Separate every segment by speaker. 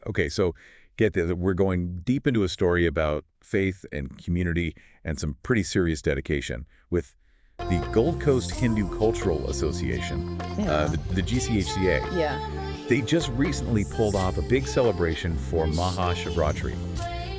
Speaker 1: Okay, so get this. We're going deep into a story about faith and community and some pretty serious dedication with the Gold Coast Hindu Cultural Association,
Speaker 2: Yeah.
Speaker 1: the GCHCA.
Speaker 2: Yeah.
Speaker 1: They just recently pulled off a big celebration for Maha Shivratri.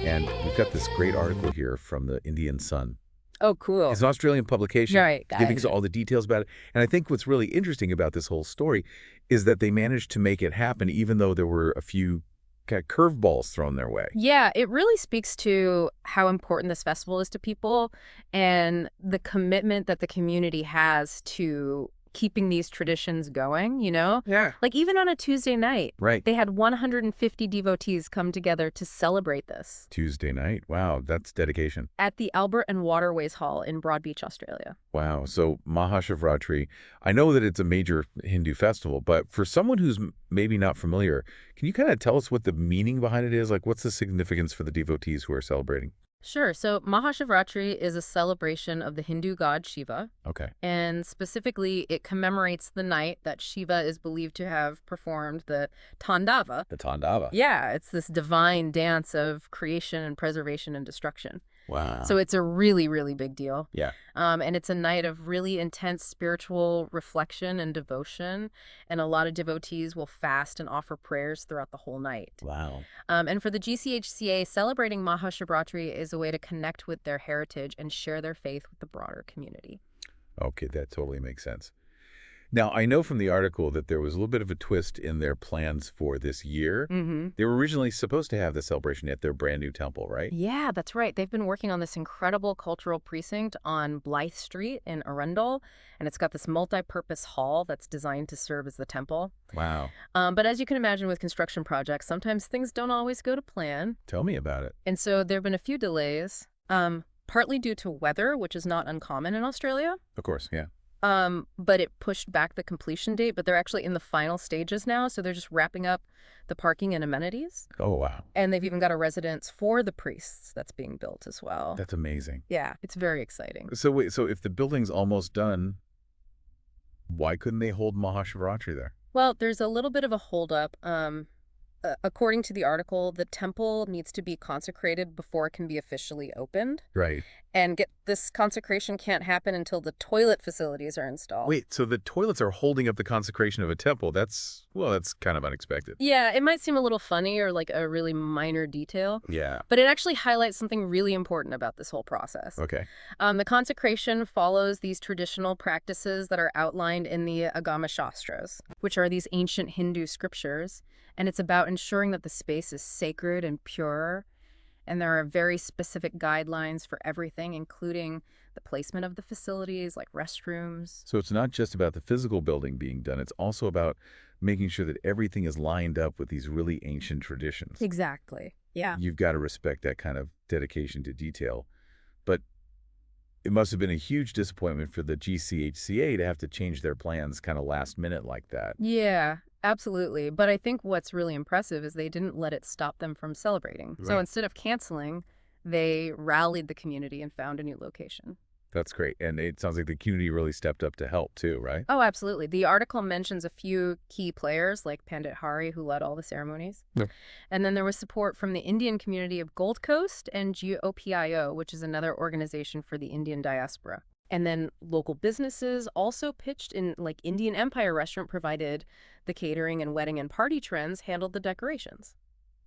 Speaker 1: And we've got this great article here from the Indian Sun.
Speaker 2: Oh, cool.
Speaker 1: It's an Australian publication
Speaker 2: Right,
Speaker 1: giving us
Speaker 2: guys.
Speaker 1: all the details about it. And I think what's really interesting about this whole story is that they managed to make it happen even though there were a few kind of curveballs thrown their way.
Speaker 2: Yeah, it really speaks to how important this festival is to people and the commitment that the community has to keeping these traditions going, you know?
Speaker 1: Yeah.
Speaker 2: Like even on a Tuesday night,
Speaker 1: Right.
Speaker 2: they had 150 devotees come together to celebrate this
Speaker 1: Tuesday night. Wow, that's dedication.
Speaker 2: at the Albert and Waterways Hall in Broadbeach, Australia.
Speaker 1: Wow. So Maha Shivratri, I know that it's a major Hindu festival, but for someone who's maybe not familiar, can you kind of tell us what the meaning behind it is? Like, what's the significance for the devotees who are celebrating?
Speaker 2: Sure. So Maha Shivratri is a celebration of the Hindu god Shiva.
Speaker 1: Okay.
Speaker 2: And specifically, it commemorates the night that Shiva is believed to have performed the Tandava.
Speaker 1: The Tandava.
Speaker 2: Yeah, it's this divine dance of creation and preservation and destruction.
Speaker 1: Wow.
Speaker 2: So it's a really, really big deal.
Speaker 1: Yeah.
Speaker 2: And it's a night of really intense spiritual reflection and devotion. And a lot of devotees will fast and offer prayers throughout the whole night.
Speaker 1: Wow.
Speaker 2: And for the GCHCA, celebrating Maha Shivratri is a way to connect with their heritage and share their faith with the broader community.
Speaker 1: Okay, that totally makes sense. Now, I know from the article that there was a little bit of a twist in their plans for this year.
Speaker 2: Mm-hmm.
Speaker 1: They were originally supposed to have the celebration at their brand new temple, right?
Speaker 2: Yeah, that's right. They've been working on this incredible cultural precinct on Blythe Street in Arundel, and it's got this multi-purpose hall that's designed to serve as the temple.
Speaker 1: Wow.
Speaker 2: But as you can imagine with construction projects, sometimes things don't always go to plan.
Speaker 1: Tell me about it.
Speaker 2: And so there have been a few delays, partly due to weather, which is not uncommon in Australia.
Speaker 1: Of course, yeah.
Speaker 2: But it pushed back the completion date, but they're actually in the final stages now, so they're just wrapping up the parking and amenities.
Speaker 1: Oh, wow.
Speaker 2: And they've even got a residence for the priests that's being built as well.
Speaker 1: That's amazing.
Speaker 2: Yeah, it's very exciting.
Speaker 1: So wait, so if the building's almost done, why couldn't they hold Maha Shivratri there?
Speaker 2: Well, there's a little bit of a holdup. According to the article, the temple needs to be consecrated before it can be officially opened.
Speaker 1: Right.
Speaker 2: And this consecration can't happen until the toilet facilities are installed.
Speaker 1: Wait, so the toilets are holding up the consecration of a temple. That's kind of unexpected.
Speaker 2: Yeah, it might seem a little funny or like a really minor detail,
Speaker 1: Yeah.
Speaker 2: but it actually highlights something really important about this whole process.
Speaker 1: Okay.
Speaker 2: The consecration follows these traditional practices that are outlined in the Agama Shastras, which are these ancient Hindu scriptures, and it's about ensuring that the space is sacred and pure. And there are very specific guidelines for everything, including the placement of the facilities, like restrooms.
Speaker 1: So it's not just about the physical building being done. It's also about making sure that everything is lined up with these really ancient traditions.
Speaker 2: Exactly. Yeah.
Speaker 1: You've got to respect that kind of dedication to detail. But it must have been a huge disappointment for the GCHCA to have to change their plans kind of last minute like that.
Speaker 2: Yeah, absolutely. But I think what's really impressive is they didn't let it stop them from celebrating. So
Speaker 1: Right.
Speaker 2: instead of canceling, they rallied the community and found a new location.
Speaker 1: That's great. And it sounds like the community really stepped up to help too, right?
Speaker 2: Oh, absolutely. The article mentions a few key players like Pandit Hari, who led all the ceremonies.
Speaker 1: Yeah.
Speaker 2: And then there was support from the Indian community of Gold Coast and GOPIO, which is another organization for the Indian diaspora. And then local businesses also pitched in, like Indian Empire Restaurant provided the catering, and wedding and party trends handled the decorations.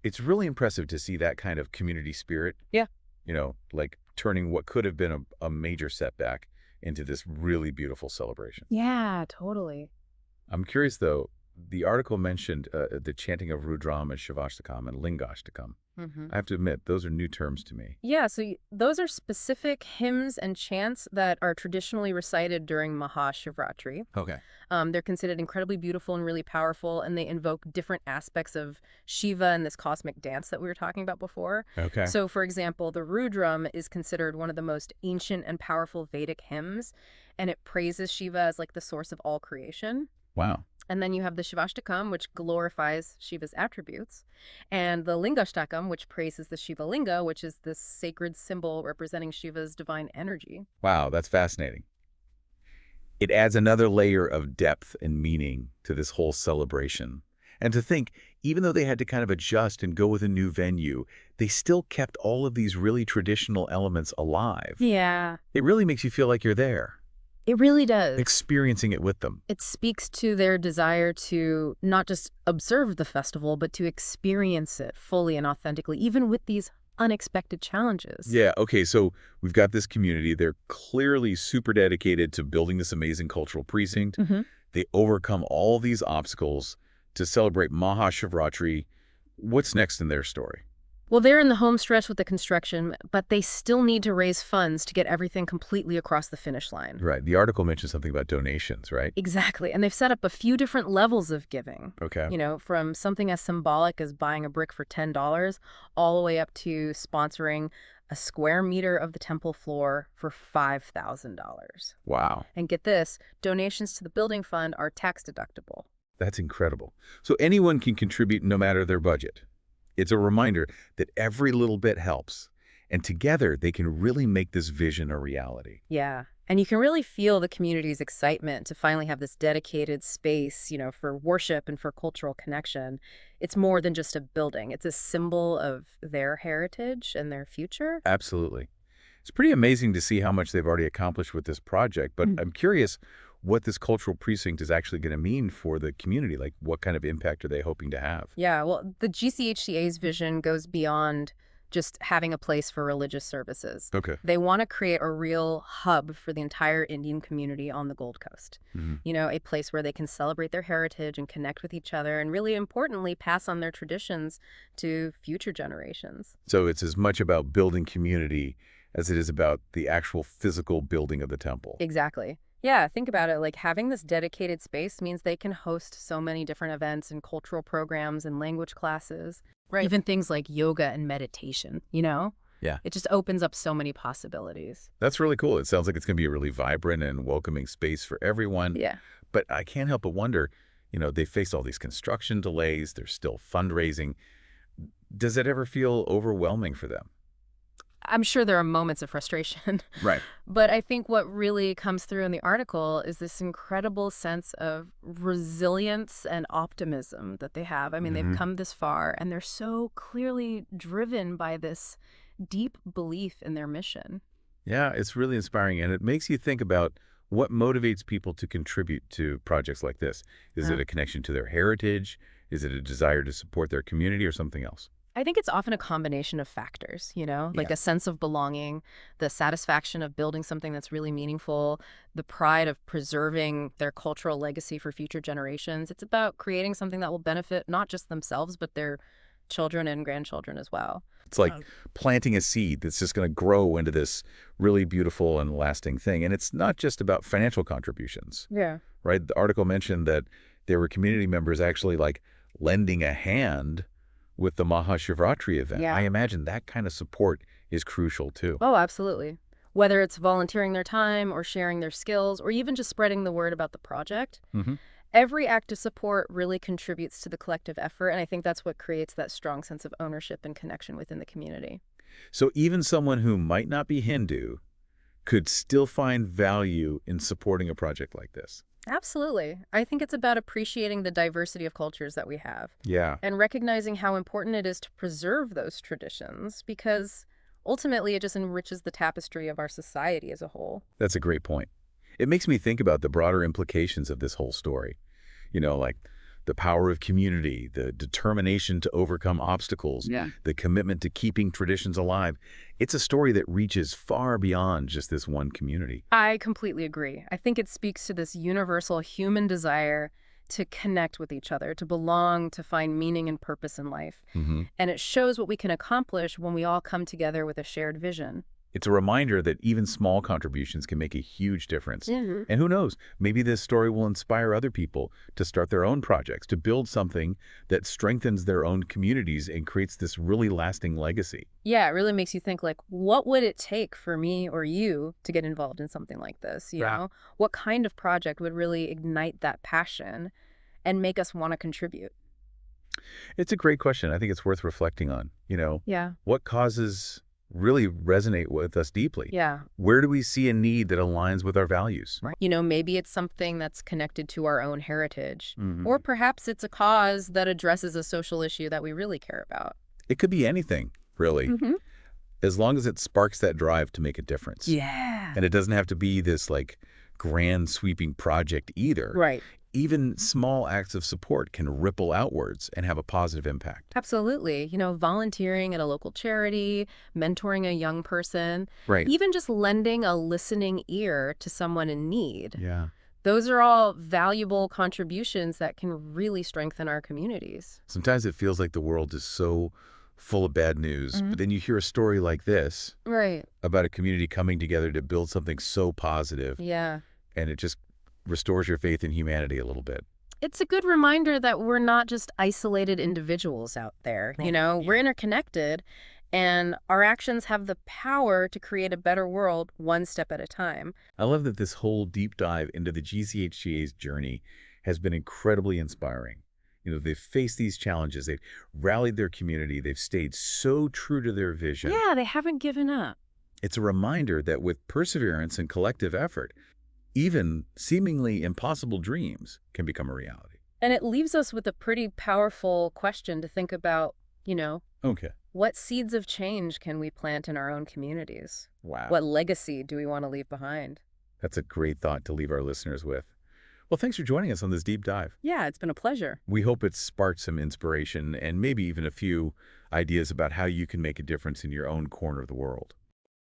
Speaker 1: It's really impressive to see that kind of community spirit.
Speaker 2: Yeah.
Speaker 1: You know, like turning what could have been a major setback into this really beautiful celebration.
Speaker 2: Yeah, totally.
Speaker 1: I'm curious, though, the article mentioned the chanting of Rudram and Shivashtakam and Lingashtakam.
Speaker 2: Mm-hmm.
Speaker 1: I have to admit, those are new terms to me.
Speaker 2: Yeah, so those are specific hymns and chants that are traditionally recited during Maha Shivratri.
Speaker 1: Okay.
Speaker 2: They're considered incredibly beautiful and really powerful, and they invoke different aspects of Shiva and this cosmic dance that we were talking about before.
Speaker 1: Okay.
Speaker 2: So, for example, the Rudram is considered one of the most ancient and powerful Vedic hymns, and it praises Shiva as like the source of all creation.
Speaker 1: Wow.
Speaker 2: And then you have the Shivashtakam, which glorifies Shiva's attributes, and the Lingashtakam, which praises the Shiva Linga, which is this sacred symbol representing Shiva's divine energy.
Speaker 1: Wow, that's fascinating. It adds another layer of depth and meaning to this whole celebration. And to think, even though they had to kind of adjust and go with a new venue, they still kept all of these really traditional elements alive.
Speaker 2: Yeah,
Speaker 1: It really makes you feel like you're there,
Speaker 2: it really does.
Speaker 1: experiencing it with them.
Speaker 2: It speaks to their desire to not just observe the festival, but to experience it fully and authentically, even with these unexpected challenges.
Speaker 1: Yeah, okay, so we've got this community. They're clearly super dedicated to building this amazing cultural precinct.
Speaker 2: Hmm.
Speaker 1: They overcome all these obstacles to celebrate Maha Shivratri. What's next in their story?
Speaker 2: Well, they're in the home stretch with the construction, but they still need to raise funds to get everything completely across the finish line.
Speaker 1: Right, the article mentions something about donations, right?
Speaker 2: Exactly. And they've set up a few different levels of giving.
Speaker 1: Okay.
Speaker 2: From something as symbolic as buying a brick for $10 all the way up to sponsoring a square meter of the temple floor for $5,000.
Speaker 1: Wow,
Speaker 2: And get this, donations to the building fund are tax deductible.
Speaker 1: that's incredible. So anyone can contribute no matter their budget. It's a reminder that every little bit helps, and together they can really make this vision a reality.
Speaker 2: Yeah. And you can really feel the community's excitement to finally have this dedicated space, for worship and for cultural connection. It's more than just a building. It's a symbol of their heritage and their future.
Speaker 1: Absolutely. It's pretty amazing to see how much they've already accomplished with this project, but I'm curious what this cultural precinct is actually going to mean for the community. Like, what kind of impact are they hoping to have?
Speaker 2: Yeah, well, the GCHCA's vision goes beyond just having a place for religious services.
Speaker 1: Okay.
Speaker 2: They want to create a real hub for the entire Indian community on the Gold Coast.
Speaker 1: Hmm.
Speaker 2: A place where they can celebrate their heritage and connect with each other and really importantly, pass on their traditions to future generations.
Speaker 1: So it's as much about building community as it is about the actual physical building of the temple.
Speaker 2: Exactly. Yeah, think about it. Like having this dedicated space means they can host so many different events and cultural programs and language classes.
Speaker 1: Right.
Speaker 2: Even things like yoga and meditation.
Speaker 1: Yeah.
Speaker 2: It just opens up so many possibilities.
Speaker 1: That's really cool. It sounds like it's going to be a really vibrant and welcoming space for everyone.
Speaker 2: Yeah.
Speaker 1: But I can't help but wonder, they face all these construction delays. They're still fundraising. Does it ever feel overwhelming for them?
Speaker 2: I'm sure there are moments of frustration,
Speaker 1: Right.
Speaker 2: but I think what really comes through in the article is this incredible sense of resilience and optimism that they have. I mean, they've come this far and they're so clearly driven by this deep belief in their mission.
Speaker 1: Yeah, it's really inspiring, and it makes you think about what motivates people to contribute to projects like this. Is it
Speaker 2: Yeah.
Speaker 1: a connection to their heritage? Is it a desire to support their community or something else?
Speaker 2: I think it's often a combination of factors, like
Speaker 1: Yeah.
Speaker 2: a sense of belonging, the satisfaction of building something that's really meaningful, the pride of preserving their cultural legacy for future generations. It's about creating something that will benefit not just themselves, but their children and grandchildren as well.
Speaker 1: It's like planting a seed that's just going to grow into this really beautiful and lasting thing. And it's not just about financial contributions,
Speaker 2: Yeah.
Speaker 1: right? The article mentioned that there were community members actually like lending a hand with the Maha Shivratri event.
Speaker 2: Yeah.
Speaker 1: I imagine that kind of support is crucial too.
Speaker 2: Oh, absolutely. Whether it's volunteering their time or sharing their skills or even just spreading the word about the project,
Speaker 1: Hmm.
Speaker 2: every act of support really contributes to the collective effort. And I think that's what creates that strong sense of ownership and connection within the community.
Speaker 1: So even someone who might not be Hindu could still find value in supporting a project like this.
Speaker 2: Absolutely. I think it's about appreciating the diversity of cultures that we have
Speaker 1: Yeah.
Speaker 2: and recognizing how important it is to preserve those traditions because ultimately it just enriches the tapestry of our society as a whole.
Speaker 1: That's a great point. It makes me think about the broader implications of this whole story. Like the power of community, the determination to overcome obstacles, the commitment to keeping traditions alive. It's a story that reaches far beyond just this one community.
Speaker 2: I completely agree. I think it speaks to this universal human desire to connect with each other, to belong, to find meaning and purpose in life.
Speaker 1: Hmm.
Speaker 2: And it shows what we can accomplish when we all come together with a shared vision.
Speaker 1: It's a reminder that even small contributions can make a huge difference.
Speaker 2: Mhm.
Speaker 1: And who knows, maybe this story will inspire other people to start their own projects, to build something that strengthens their own communities and creates this really lasting legacy.
Speaker 2: Yeah, it really makes you think like, what would it take for me or you to get involved in something like this? You
Speaker 1: Right.
Speaker 2: know, what kind of project would really ignite that passion and make us want to contribute?
Speaker 1: It's a great question. I think it's worth reflecting on.
Speaker 2: Yeah.
Speaker 1: What causes really resonate with us deeply.
Speaker 2: Yeah.
Speaker 1: Where do we see a need that aligns with our values? Right.
Speaker 2: Maybe it's something that's connected to our own heritage.
Speaker 1: Hmm.
Speaker 2: Or perhaps it's a cause that addresses a social issue that we really care about.
Speaker 1: It could be anything, really,
Speaker 2: Hmm.
Speaker 1: as long as it sparks that drive to make a difference.
Speaker 2: Yeah.
Speaker 1: And it doesn't have to be this like grand sweeping project either.
Speaker 2: Right.
Speaker 1: Even small acts of support can ripple outwards and have a positive impact.
Speaker 2: Absolutely. Volunteering at a local charity, mentoring a young person,
Speaker 1: Right.
Speaker 2: even just lending a listening ear to someone in need.
Speaker 1: Yeah.
Speaker 2: Those are all valuable contributions that can really strengthen our communities.
Speaker 1: Sometimes it feels like the world is so full of bad news, but then you hear a story like this
Speaker 2: Right.
Speaker 1: about a community coming together to build something so positive,
Speaker 2: Yeah.
Speaker 1: and it just restores your faith in humanity a little bit.
Speaker 2: It's a good reminder that we're not just isolated individuals out there. We're interconnected, and our actions have the power to create a better world one step at a time.
Speaker 1: I love that this whole deep dive into the GCHCA's journey has been incredibly inspiring. They've faced these challenges, they've rallied their community, they've stayed so true to their vision.
Speaker 2: Yeah, they haven't given up.
Speaker 1: It's a reminder that with perseverance and collective effort, even seemingly impossible dreams can become a reality.
Speaker 2: And it leaves us with a pretty powerful question to think about,
Speaker 1: Okay.
Speaker 2: what seeds of change can we plant in our own communities?
Speaker 1: Wow.
Speaker 2: What legacy do we want to leave behind?
Speaker 1: That's a great thought to leave our listeners with. Well, thanks for joining us on this deep dive.
Speaker 2: Yeah, it's been a pleasure.
Speaker 1: We hope it's sparked some inspiration and maybe even a few ideas about how you can make a difference in your own corner of the world.